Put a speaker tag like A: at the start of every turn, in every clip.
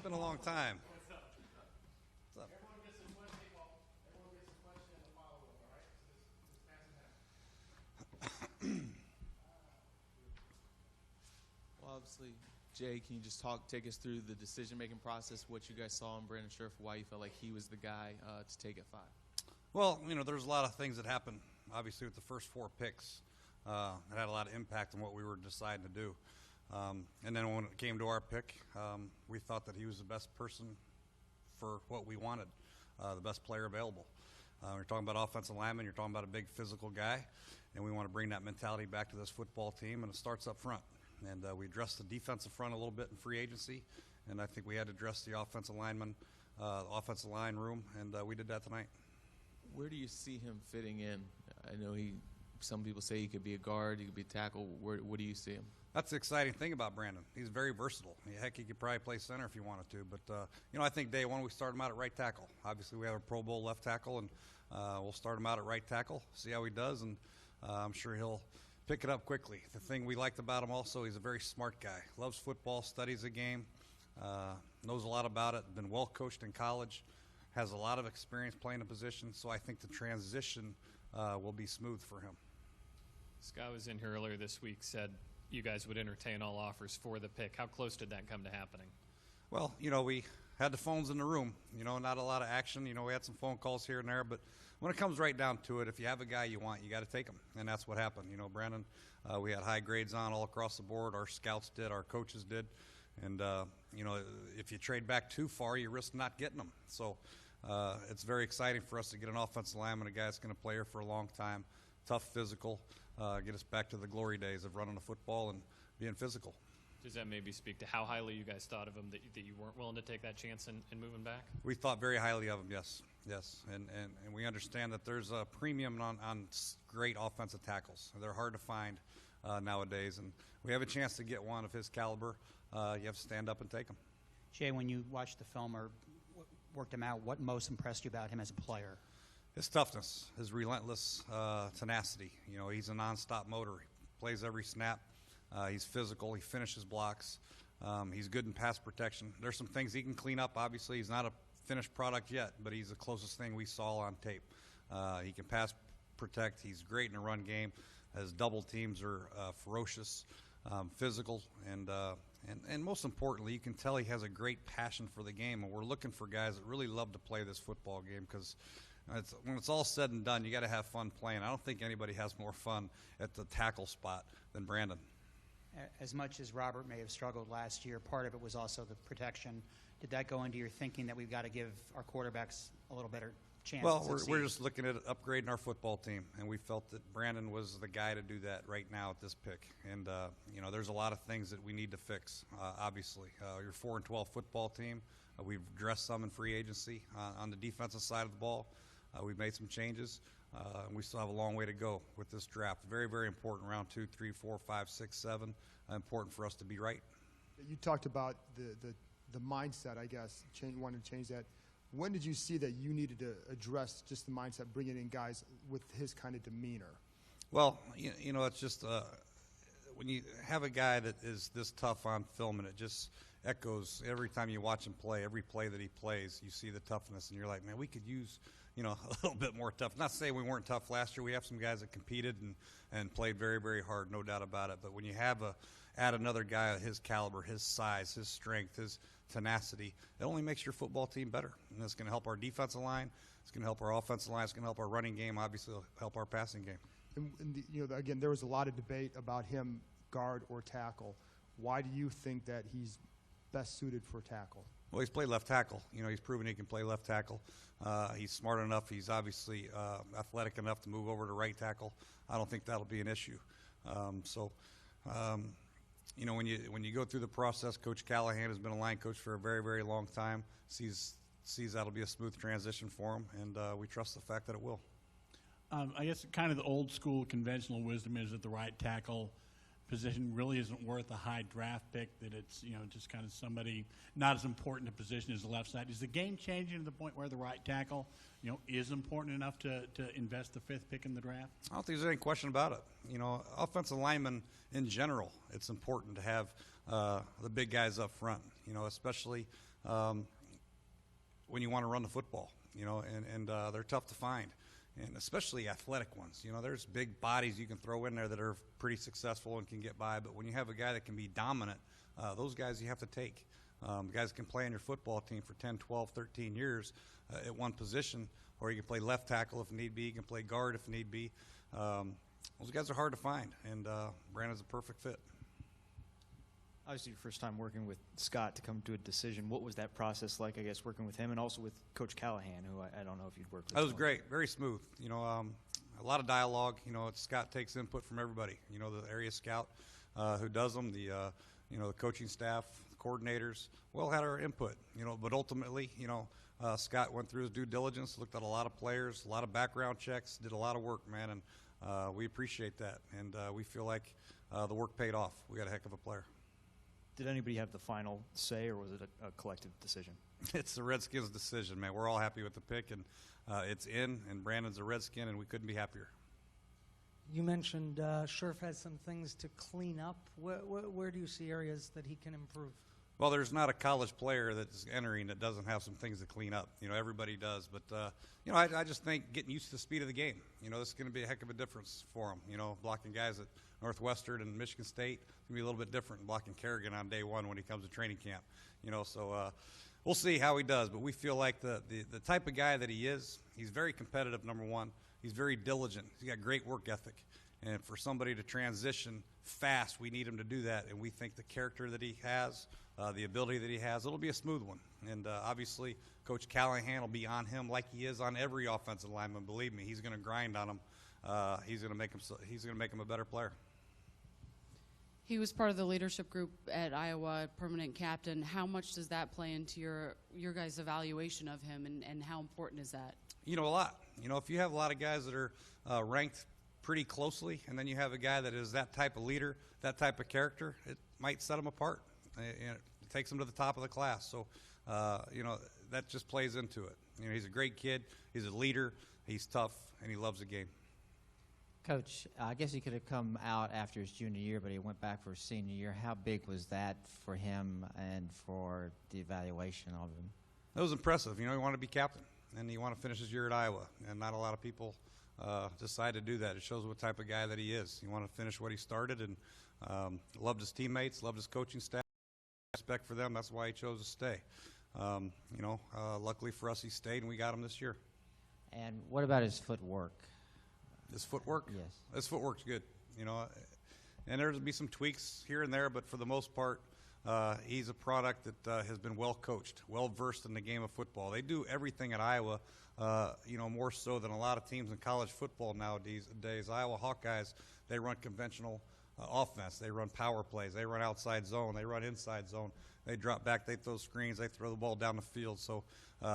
A: been a long time.
B: What's up?
A: What's up?
B: Everyone gets a question. Everyone gets a question and a follow-up. All right. So this pass it down.
C: Well, obviously, Jay, can you just take us through the decision-making process, what you guys saw in Brandon Scherff, why you felt like he was the guy to take at 5?
A: Well, there's a lot of things that happened, obviously, with the first 4 picks. It had a lot of impact on what we were deciding to do. And then when it came to our pick, we thought that he was the best person for what we wanted, the best player available. You're talking about offensive lineman, you're talking about a big physical guy, and we want to bring that mentality back to this football team, and it starts up front. And we addressed the defensive front a little bit in free agency, and I think we had to address the offensive lineman, offensive line room, and we did that tonight.
C: Where do you see him fitting in? I know some people say he could be a guard, he could be a tackle. Where do you see him?
A: That's the exciting thing about Brandon. He's very versatile. Heck, he could probably play center if he wanted to. But, I think day one we start him out at right tackle. Obviously, we have a Pro Bowl left tackle, and we'll start him out at right tackle, see how he does, and I'm sure he'll pick it up quickly. The thing we liked about him also, he's a very smart guy. Loves football, studies the game, knows a lot about it, been well coached in college, has a lot of experience playing a position, so I think the transition will be smooth for him.
D: Scott was in here earlier this week, said you guys would entertain all offers for the pick. How close did that come to happening?
A: Well, we had the phones in the room. Not a lot of action. We had some phone calls here and there, but when it comes right down to it, if you have a guy you want, you got to take him, and that's what happened. Brandon, we had high grades on all across the board. Our scouts did, our coaches did, and if you trade back too far, you risk not getting them. So it's very exciting for us to get an offensive lineman, a guy that's going to play here for a long time, tough, physical, get us back to the glory days of running the football and being physical.
D: Does that maybe speak to how highly you guys thought of him, that you weren't willing to take that chance in moving back?
A: We thought very highly of him, yes. And we understand that there's a premium on great offensive tackles. They're hard to find nowadays, and we have a chance to get one of his caliber. You have to stand up and take him.
E: Jay, when you watched the film or worked him out, what most impressed you about him as a player?
A: His toughness, his relentless tenacity. He's a nonstop motor. He plays every snap. He's physical. He finishes blocks. He's good in pass protection. There's some things he can clean up. Obviously, he's not a finished product yet, but he's the closest thing we saw on tape. He can pass protect. He's great in the run game. His double teams are ferocious, physical, and most importantly, you can tell he has a great passion for the game. And we're looking for guys that really love to play this football game because when it's all said and done, you got to have fun playing. I don't think anybody has more fun at the tackle spot than Brandon.
E: As much as Robert may have struggled last year, part of it was also the protection. Did that go into your thinking that we've got to give our quarterbacks a little better chance?
A: Well, we're just looking at upgrading our football team, and we felt that Brandon was the guy to do that right now at this pick. And there's a lot of things that we need to fix. Obviously, your 4-12 football team. We've addressed some in free agency on the defensive side of the ball. We've made some changes. We still have a long way to go with this draft. Very, very important. Round 2, 3, 4, 5, 6, 7. Important for us to be right.
F: You talked about the mindset, I guess, wanting to change that. When did you see that you needed to address just the mindset, bringing in guys with his kind of demeanor?
A: Well, it's just when you have a guy that is this tough on film, and it just echoes every time you watch him play, every play that he plays, you see the toughness, and you're like, man, we could use a little bit more tough. Not to say we weren't tough last year. We have some guys that competed and played very, very hard, no doubt about it. But when you add another guy of his caliber, his size, his strength, his tenacity, it only makes your football team better. And it's going to help our defensive line. It's going to help our offensive line. It's going to help our running game. Obviously, it'll help our passing game.
F: And again, there was a lot of debate about him, guard or tackle. Why do you think that he's best suited for tackle?
A: Well, he's played left tackle. He's proven he can play left tackle. He's smart enough. He's obviously athletic enough to move over to right tackle. I don't think that'll be an issue. When you go through the process, Coach Callahan has been a line coach for a very, very long time. Sees that'll be a smooth transition for him, and we trust the fact that it will.
G: I guess kind of the old school conventional wisdom is that the right tackle position really isn't worth a high draft pick, that it's just kind of somebody not as important a position as the left side. Is the game changing to the point where the right tackle is important enough to invest the 5th pick in the draft?
A: I don't think there's any question about it. Offensive linemen in general, it's important to have the big guys up front, especially when you want to run the football, and they're tough to find, and especially athletic ones. There's big bodies you can throw in there that are pretty successful and can get by, but when you have a guy that can be dominant, those guys you have to take. Guys can play on your football team for 10, 12, 13 years at one position, or you can play left tackle if need be, you can play guard if need be. Those guys are hard to find, and Brandon's a perfect fit.
H: Obviously, your first time working with Scott to come to a decision. What was that process like, I guess, working with him and also with Coach Callahan, who I don't know if you'd worked with?
A: That was great, very smooth. A lot of dialogue. Scott takes input from everybody. The area scout who does them, the coaching staff, coordinators. We all had our input. But ultimately, Scott went through his due diligence, looked at a lot of players, a lot of background checks, did a lot of work, man, and we appreciate that. And we feel like the work paid off. We got a heck of a player.
H: Did anybody have the final say, or was it a collective decision?
A: It's the Redskins' decision, man. We're all happy with the pick, and it's in, and Brandon's a Redskin, and we couldn't be happier.
I: You mentioned Scherf has some things to clean up. Where do you see areas that he can improve?
A: Well, there's not a college player that's entering that doesn't have some things to clean up. Everybody does. But, I just think getting used to the speed of the game. This is going to be a heck of a difference for him. Blocking guys at Northwestern and Michigan State is going to be a little bit different than blocking Kerrigan on day one when he comes to training camp. So we'll see how he does. But we feel like the type of guy that he is, he's very competitive, number one. He's very diligent. He's got great work ethic. And for somebody to transition fast, we need him to do that. And we think the character that he has, the ability that he has, it'll be a smooth one. And obviously, Coach Callahan will be on him like he is on every offensive lineman. Believe me, he's going to grind on him. He's going to make him a better player.
J: He was part of the leadership group at Iowa, permanent captain. How much does that play into your guys' evaluation of him, and how important is that?
A: A lot. If you have a lot of guys that are ranked pretty closely, and then you have a guy that is that type of leader, that type of character, it might set him apart. It takes him to the top of the class. So, that just plays into it. He's a great kid. He's a leader. He's tough, and he loves the game.
K: Coach, I guess he could have come out after his junior year, but he went back for his senior year. How big was that for him and for the evaluation of him?
A: That was impressive. He wanted to be captain, and he wanted to finish his year at Iowa, and not a lot of people decide to do that. It shows what type of guy that he is. He wanted to finish what he started, and loved his teammates, loved his coaching staff, respect for them. That's why he chose to stay. Luckily for us, he stayed, and we got him this year.
K: And what about his footwork?
A: His footwork?
K: Yes.
A: His footwork's good, and there'll be some tweaks here and there, but for the most part, he's a product that has been well coached, well versed in the game of football. They do everything at Iowa, more so than a lot of teams in college football nowadays. Iowa Hawkeyes, they run conventional offense. They run power plays. They run outside zone. They run inside zone. They drop back. They throw screens. They throw the ball down the field. So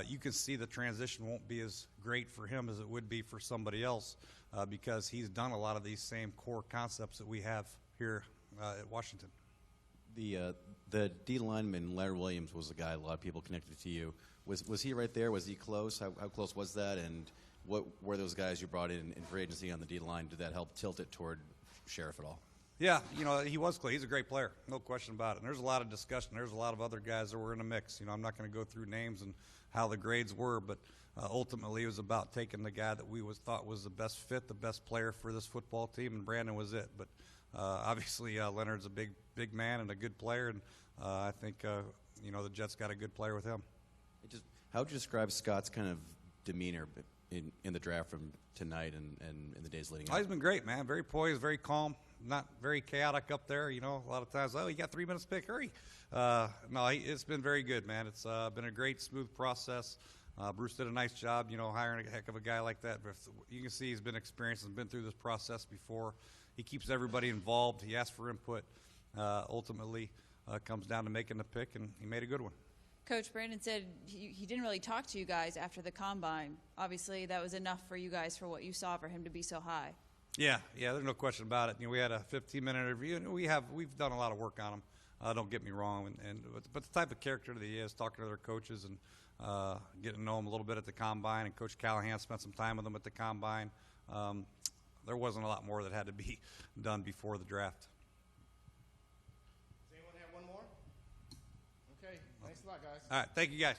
A: you can see the transition won't be as great for him as it would be for somebody else because he's done a lot of these same core concepts that we have here at Washington.
L: The D lineman, Larry Williams, was a guy a lot of people connected to you. Was he right there? Was he close? How close was that? And what were those guys you brought in free agency on the D line? Did that help tilt it toward Sheriff at all?
A: Yeah, he was close. He's a great player, no question about it. And there's a lot of discussion. There's a lot of other guys that were in the mix. I'm not going to go through names and how the grades were, but ultimately it was about taking the guy that we thought was the best fit, the best player for this football team, and Brandon was it. But obviously Leonard's a big man and a good player, and I think the Jets got a good player with him.
L: How would you describe Scott's kind of demeanor in the draft from tonight and in the days leading up?
A: He's been great, man. Very poised, very calm, not very chaotic up there. A lot of times, you got 3 minutes to pick, hurry. No, it's been very good, man. It's been a great, smooth process. Bruce did a nice job, hiring a heck of a guy like that. But you can see he's been experienced and been through this process before. He keeps everybody involved. He asks for input. Ultimately, comes down to making the pick, and he made a good one.
M: Coach, Brandon said he didn't really talk to you guys after the combine. Obviously, that was enough for you guys for what you saw for him to be so high. Yeah, there's no question about it. We had a 15-minute interview, and we've done a lot of work on him. Don't get me wrong, but the type of character that he is, talking to their coaches and getting to know him a little bit at the combine, and Coach Callahan spent some time with him at the combine. There wasn't a lot more that had to be done before the draft.
B: Does anyone have one more? Okay, nice a lot, guys.
A: All right, thank you guys.